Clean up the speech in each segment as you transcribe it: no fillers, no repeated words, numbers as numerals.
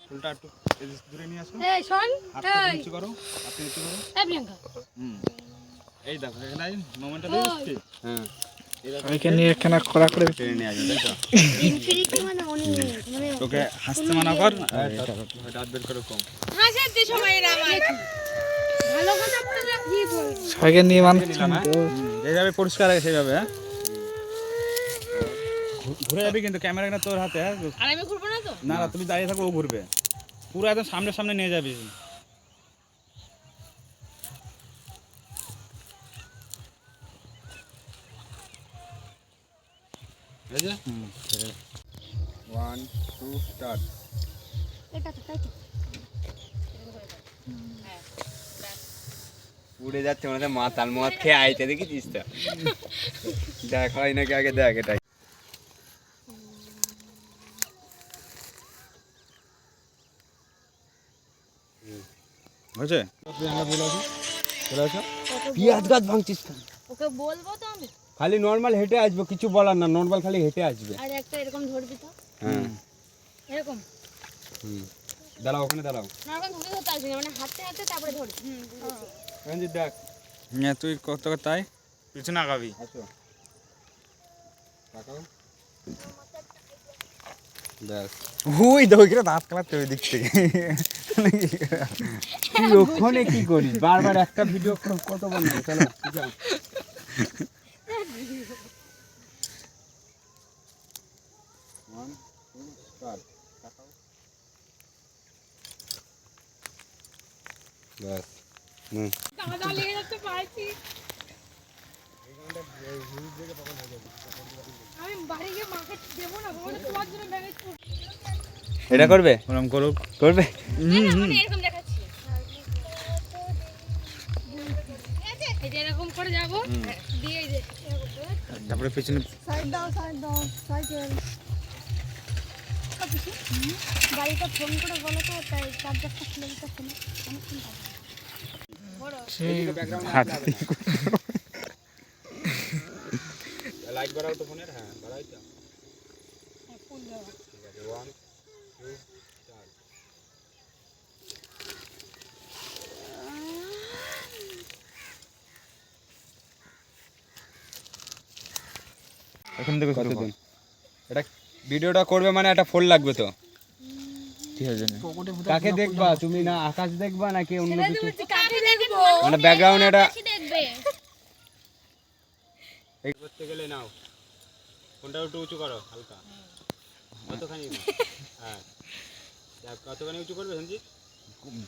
চুলটা একটু দূরে নিয়ে আসো। এই শোন, হাতটা নিচু করো, হাতটা নিচু করো। এই প্রিয়াঙ্কা। এই দেখো এখানে মোমেন্টটা দিয়ে দিচ্ছি। হ্যাঁ। ওইখানে একখানা করা করে টেনে নিয়ে আসবে, তাই তো? ইনফিনিটি মানে অনেক মানে তোকে হাসতে মানা কর। দাঁত বের করে কম। হাসার যে সময় এরা আমার ভালো কথা বলে রাখি বল। সবাইকে নিয়ে মানছিলাম তো যেভাবে পরিষ্কার আছে সেভাবে, হ্যাঁ? ঘুরে যাবি কিন্তু ক্যামেরা কিনা তোর হাতে, হ্যাঁ? আর আমি ঘুরবো না তো? না না, তুমি দাঁড়িয়ে থাকো, ও ঘুরবে। পুরো একদম সামনে সামনে নিয়ে যাবি। এই যে 1 2 স্টার্ট। এটা তো তাই তো। উড়ে যাচ্ছে মনে হচ্ছে মাতাল মদ খেয়ে আইতে দেখেছিস তো? দেখ হয় নাকি আগে দেখ এটাই। হয়েছে? চলে আসো। পিয়াজ গাছ ভাঙছিস কেন? ওকে বলবো তো আমি। খালি নর্মাল হেঁটে আসবো, কিছু বলার না, নর্মাল খালি হেঁটে আসবে। আর একটা এরকম ধরবি তো। হ্যাঁ এরকম। দাঁড়াও, ওখানে দাঁড়াও। না এরকম ধরে ধরতে আসবি না, মানে হাতে হাতে তারপরে ধরবি। রঞ্জিত দেখ, হ্যাঁ, তুই কত তাই পিছনে আগাবি। আসো তাকাও, ব্যাস। ওই দেখো কিরা দাঁত কালাচ্ছে ওই দিক থেকে। তুই ওখানে কি করিস? বারবার একটা ভিডিও কত বানাবো? চলো যাও। One, two, start. তাকাও। ব্যাস। দাদা লেগে যাচ্ছে পারছি। আমি বাড়ি গিয়ে মাকে দেবো না, বলে তোমার জন্য ভেঙেছি। এটা করবে? ওরম করুক। করবে? মানে এরকম দেখাচ্ছি। এই যে এরকম করে যাবো, দিয়ে এই যে এরকম করে। তারপরে পিছনে সাইড দাও সাইকেল। বাড়িতে ফোন করে বলো তো, তাই চার্জারটা খুলে দিতে ফোনে অনেকক্ষণ থাকে। লাইট বাড়াও তো ফোনের। হ্যাঁ বাড়াই তো। ফোন দেওয়া। ঠিক আছে, 1 2 স্টার্ট। এখন দেখো শুরু কর। কতদিন এটা ভিডিওটা করবে মানে একটা ফোন লাগবে তো। ঠিক আছে। কাকে দেখবা তুমি? না আকাশ দেখবা নাকি অন্য কিছু? কাকে দেখবো? মানে ব্যাকগ্রাউন্ড এটা দেখবে। এই করতে গেলে নাও ফোনটা একটু উঁচু করো হালকা। কতখানি? হ্যাঁ কতখানি উঁচু করবে সঞ্জিত?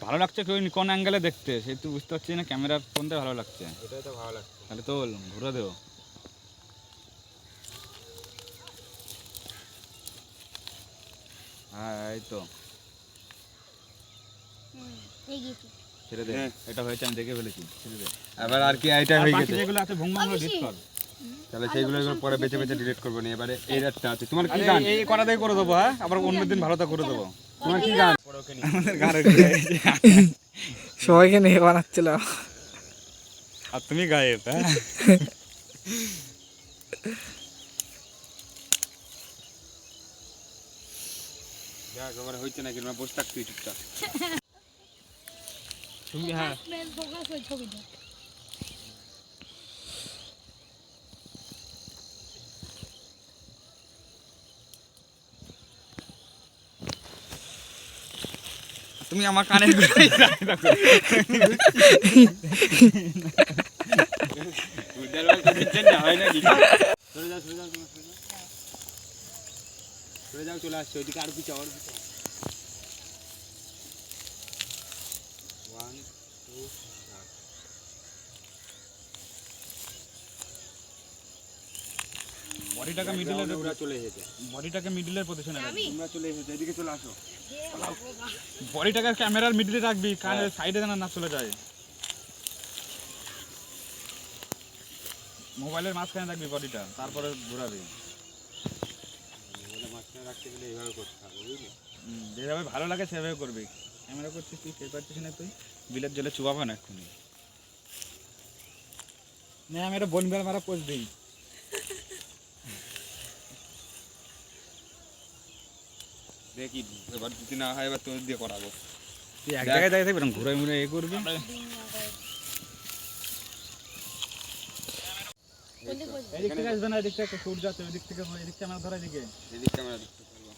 ভালো লাগছে কোন অ্যাঙ্গেলে দেখতে, সে তুই বুঝতে পারছিস না। ক্যামেরা ফোন দিয়ে ভালো লাগছে। এটাই তো ভালো লাগছে। তাহলে তো ঘুরে দেবো। হ্যাঁ এই তো ছেড়ে দে। এটা হয়েছে, আমি দেখে ফেলেছি। ছেড়ে দে। এবার আর কি এইটা হয়ে বাকি গেছে? যেগুলো আছে ভুংভাংগুলো ডিলিট কর। তাহলে সেইগুলো এবার পরে বেছে বেছে ডিলিট করবো না। এবারে এই রাতটা আছে তোমার কি আরে গান? এই কটা দিয়ে করে দেবো, হ্যাঁ? আবার অন্যদিন ভালোটা করে দেবো। তোমার কি গান? আমাদের গানের সবাইকে নিয়ে বানাচ্ছিলাম। আর তুমি গায়েব, হ্যাঁ? দেখ এবার হচ্ছে নাকি না, বসে থাকতে চুপচাপ। তুমি হ্যাঁ ছবিটা তুমি আমার কানের গোড়ায় দাঁড়িয়ে থাকো। হয় নাকি? সরে যাও সরে যাও সরে যাও সরে যাও, চলে আসছে ওইদিকে। আর পিছাও, আর পিছাও। 1 2 স্টার্ট। বডিটাকে মিডলের ওরা চলে এসেছে। বডিটাকে মিডলের পজিশনে রাখবি। তোমরা চলে এসেছে, এদিকে চলে আসো। বডিটাকে ক্যামেরার মিডলে রাখবি, কানের সাইডে যেন না চলে যায়। মোবাইলের মাঝখানে রাখবি বডিটা, তারপরে ঘোরাবি। মাঝখানে রাখতে গেলে এইভাবে করতে হবে, বুঝলি? যেভাবে ভালো লাগে সেভাবে করবি। ক্যামেরা করছিস তুই, সেই পারছিস না তুই। বিলের জলে চুবাবো না এক্ষুনি। না আমি একটা বনবিড়াল মারা পোস্ট দিই। দেখি এবার যদি না হয় এবার তোর দিয়ে করাবো। তুই এক জায়গায় দাঁড়িয়ে থাকবি না, ঘুরে ঘুরে এ করবি। এদিক থেকে আসবে না, এদিক থেকে সূর্য আছে, ওই দিক থেকে এদিক ক্যামেরা ধরা, এদিকে এদিক ক্যামেরা দেখতে পারবো,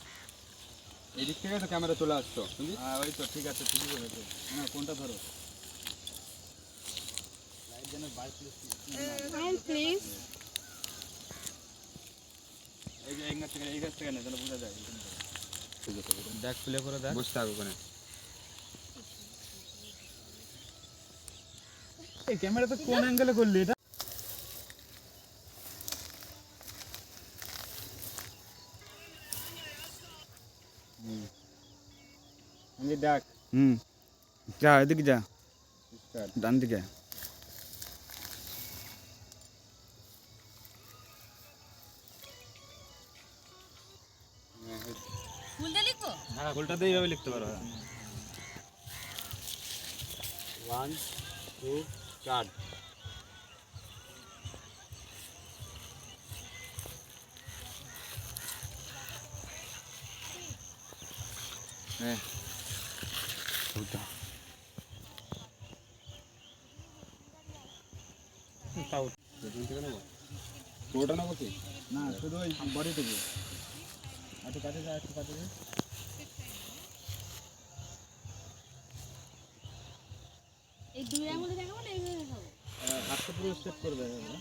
এদিক থেকে তো ক্যামেরা চলে আসতো বুঝলি। হ্যাঁ ওই তো ঠিক আছে, ঠিকই বলেছো। না কোনটা ধরো, লাইট যেন বাইক প্লিজ এই যে এই গাছ থেকে না, তাহলে বোঝা যায়। দেখ প্লে করে দেখ, বসে থাকো ওখানে। এই ক্যামেরা তো কোন অ্যাঙ্গেলে করলি এটা? আমি ডাক যা এদিকে যা, ডান দিকে। হ্যাঁ ফুলটাতে এইভাবে লিখতে পারো। 1 2 4 হ্যাঁ তাও পুরোটা নেবো কি? না, শুধু ওই বডিটুকু। একটু কাছে যা, একটু কাছে যা। এই দুই আঙুলে দেখাবো না এইভাবে দেখাবো? হাতটা পুরো স্ট্রেট করবে এভাবে।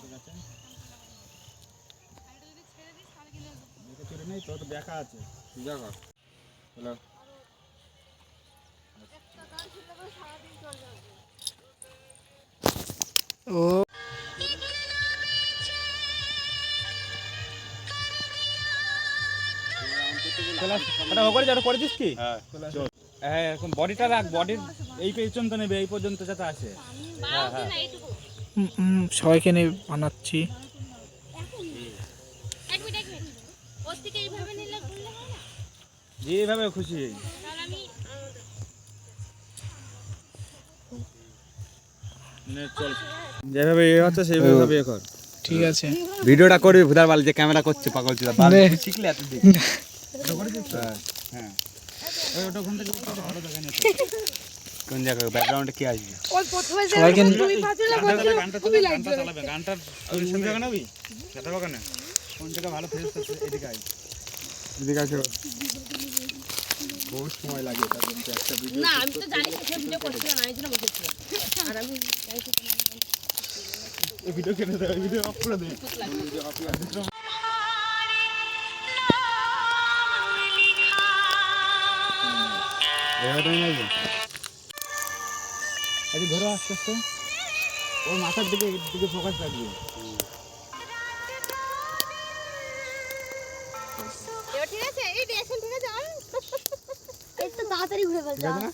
ঠিক আছে, এটা চলে নেই তো, তো দেখা আছে। সোজা কর। চলো ও চলে আস, ওটা করে যা, ওটা করে দিস কি? হ্যাঁ চল। হ্যাঁ এখন বডিটা রাখ, বডির এই পেছনটা নেবে, এই পর্যন্ত যাতে আসে। হ্যাঁ হ্যাঁ সবাইকে নিয়ে বানাচ্ছি। এক মিনিট ওর থেকে এইভাবে নিলে করলে হয় না? যেভাবে খুশি। তাহলে আমি নে চল, যেভাবে এ হচ্ছে সেইভাবে সব ইয়ে কর। ঠিক আছে, ভিডিওটা করবি ভুদার বাল যে ক্যামেরা করছে পাগল চুদা বাল নে। শিখলে এত দিন। ওটা করে দিস তো? হ্যাঁ ওই ওটা ওখান থেকে উঠতে ভালো দেখা যাচ্ছে। কোন জায়গায় ব্যাকগ্রাউন্ডে কি আসবে? ওই প্রথমে যে সবাইকে তুমি ফাজলে বলছো গানটা চালাবে, গানটার ওই শুনবে কেন আমি সেটা কেন কোন জায়গা ভালো ফেস আছে, এদিকে আয়। এদিকে আসো। বহুত সময় লাগে এটা কিন্তু একটা ভিডিও। না আমি তো জানি সে ভিডিও করছিল না, এই জন্য বসেছিলাম। আর আমি এই ভিডিও কেটে দে, এই ভিডিও অফ করে দে। এভাবে নিয়ে আসবো। এই ধরো আস্তে আস্তে, ওর মাথার দিকে ফোকাস রাখবি। এবার ঠিক আছে, এই ডিরেকশন ঠিক আছে। এই তো তাড়াতাড়ি ঘুরে ফেলতে হবে।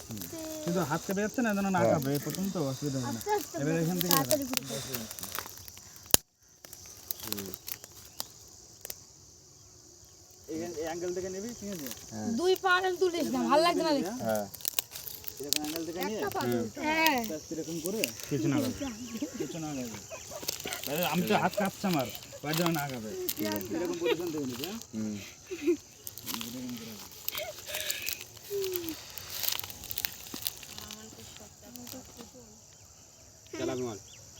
কিন্তু হাত কেটে যাচ্ছে না, যেন না কাঁপে, প্রথম তো অসুবিধা হবে না। আস্তে আস্তে এবার এখান থেকে তাড়াতাড়ি ঘুরে ফেলতে হবে। এই অ্যাঙ্গেল থেকে নিবি, ঠিক আছে? দুই পা তুলিস না, ভালো লাগছে না দেখতে। হ্যাঁ এরকম অ্যাঙ্গেল থেকে নিয়ে হ্যাঁ এরকম করে কিছু না লাগবে, কিছু না লাগবে। আমি তো হাত কাঁপছে আমার, তার জন্য না কাঁপে। এরকম পজিশন থেকে নিবি। হ্যাঁ চালাবি মাল।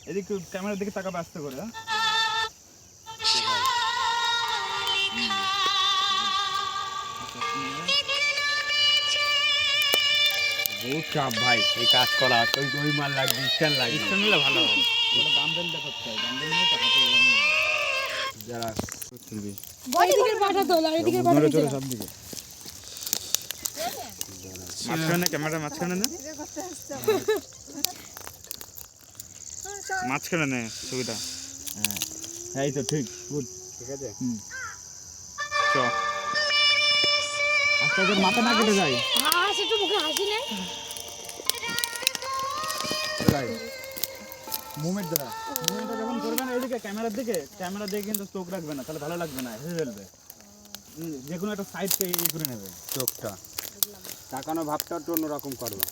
এদিকে ক্যামেরার দিকে তাকাবে আস্তে করে। হ্যাঁ বহুত চাপ ভাই এই কাজ করা, ওই মাল লাগবে, স্ট্যান্ড লাগবে। স্ট্যান্ড নিলে ভালো হবে। ওটা ডাম্বেলটা করতে হয়, ডাম্বেল নিয়ে টাকাতে যারা তুলবি এদিকের পাটা তোল, আর এদিকের পাটা ধরে ধরে সব দিকে। মাঝখানে ক্যামেরা মাঝখানে নে, মাঝখানে নে ছবিটা। হ্যাঁ এই তো ঠিক, গুড। ঠিক আছে। চ আস্তে আস্তে মাথা না কেটে যায়। হাসি, একটু মুখে হাসি নেই। মুভমেন্ট দ্বারা মুভমেন্টটা যখন করবে না এদিকে ক্যামেরার দিকে, ক্যামেরা দিকে কিন্তু চোখ রাখবে না, তাহলে ভালো লাগবে না, হেসে ফেলবে। যে কোনো একটা সাইডকে ইয়ে করে নেবে। চোখটা তাকানো ভাবটা একটু অন্যরকম করবো।